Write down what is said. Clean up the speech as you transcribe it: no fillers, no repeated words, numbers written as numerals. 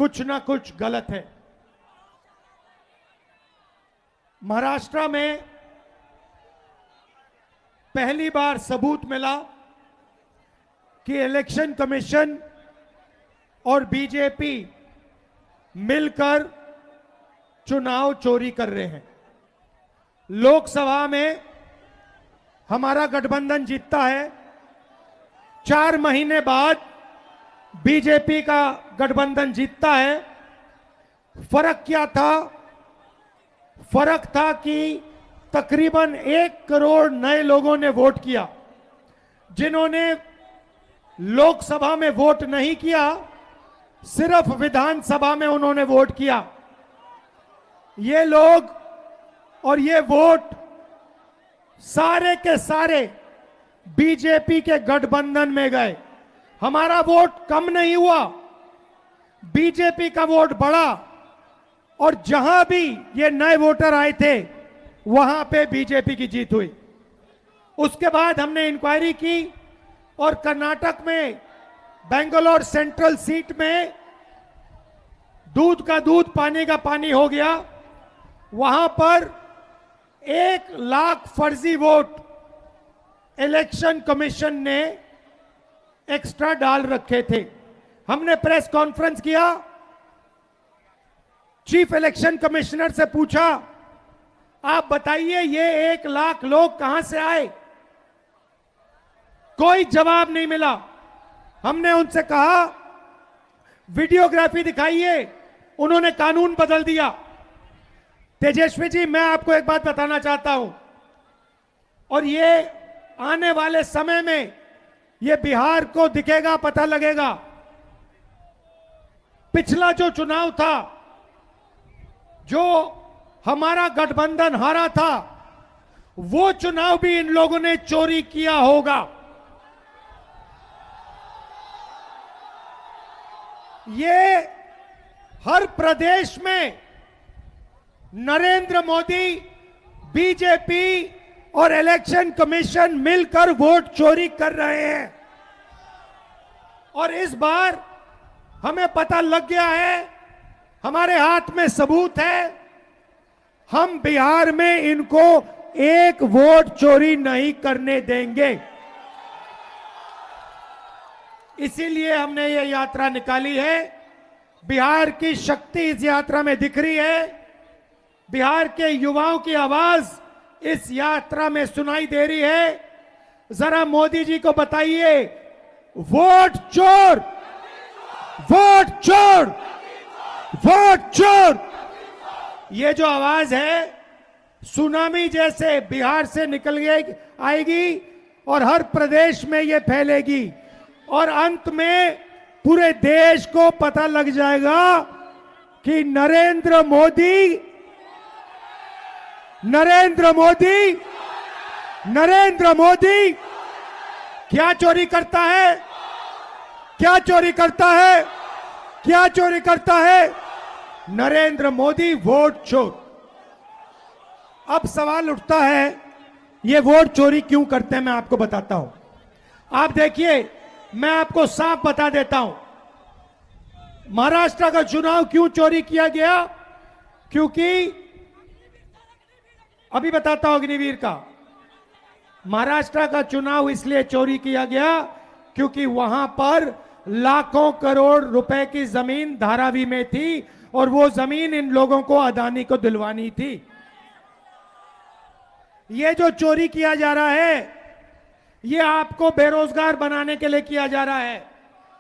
कुछ ना कुछ गलत है। महाराष्ट्र में पहली बार सबूत मिला कि इलेक्शन कमीशन और बीजेपी मिलकर चुनाव चोरी कर रहे हैं। लोकसभा में हमारा गठबंधन जीतता है, 4 महीने बाद बीजेपी का गठबंधन जीतता है। फर्क क्या था? फर्क था कि तकरीबन 1 करोड़ नए लोगों ने वोट किया। जिन्होंने लोकसभा में वोट नहीं किया, सिर्फ विधानसभा में उन्होंने वोट किया। ये लोग और ये वोट सारे के सारे बीजेपी के गठबंधन में गए। हमारा वोट कम नहीं हुआ, बीजेपी का वोट बढ़ा। और जहां भी ये नए वोटर आए थे वहां पे बीजेपी की जीत हुई। उसके बाद हमने इंक्वायरी की और कर्नाटक में बेंगलोर सेंट्रल सीट में दूध का दूध पानी का पानी हो गया। वहां पर 1 लाख फर्जी वोट इलेक्शन कमीशन ने एक्स्ट्रा डाल रखे थे। हमने प्रेस कॉन्फ्रेंस किया, चीफ इलेक्शन कमिश्नर से पूछा, आप बताइए ये 1 लाख लोग कहां से आए? कोई जवाब नहीं मिला। हमने उनसे कहा वीडियोग्राफी दिखाइए, उन्होंने कानून बदल दिया। तेजस्वी जी, मैं आपको एक बात बताना चाहता हूं, और ये आने वाले समय में ये बिहार को दिखेगा, पता लगेगा। पिछला जो चुनाव था, जो हमारा गठबंधन हारा था, वो चुनाव भी इन लोगों ने चोरी किया होगा। ये हर प्रदेश में नरेंद्र मोदी, बीजेपी और इलेक्शन कमीशन मिलकर वोट चोरी कर रहे हैं। और इस बार हमें पता लग गया है, हमारे हाथ में सबूत है, हम बिहार में इनको 1 वोट चोरी नहीं करने देंगे। इसीलिए हमने ये यात्रा निकाली है। बिहार की शक्ति इस यात्रा में दिख रही है। बिहार के युवाओं की आवाज इस यात्रा में सुनाई दे रही है। जरा मोदी जी को बताइए, वोट चोर, वोट चोर, वोट चोर। ये जो आवाज है सुनामी जैसे बिहार से निकल आएगी और हर प्रदेश में ये फैलेगी, और अंत में पूरे देश को पता लग जाएगा कि नरेंद्र मोदी, नरेंद्र मोदी, नरेंद्र मोदी क्या चोरी करता है, क्या चोरी करता है, क्या चोरी करता है? नरेंद्र मोदी वोट चोर। अब सवाल उठता है, ये वोट चोरी क्यों करते हैं? मैं आपको बताता हूं। आप देखिए, मैं आपको साफ बता देता हूं, महाराष्ट्र का चुनाव क्यों चोरी किया गया। क्योंकि अभी बताता हूं अग्निवीर का, महाराष्ट्र का चुनाव इसलिए चोरी किया गया क्योंकि वहां पर लाखों करोड़ रुपए की जमीन धारावी में थी और वो जमीन इन लोगों को अदानी को दिलवानी थी। ये जो चोरी किया जा रहा है, ये आपको बेरोजगार बनाने के लिए किया जा रहा है।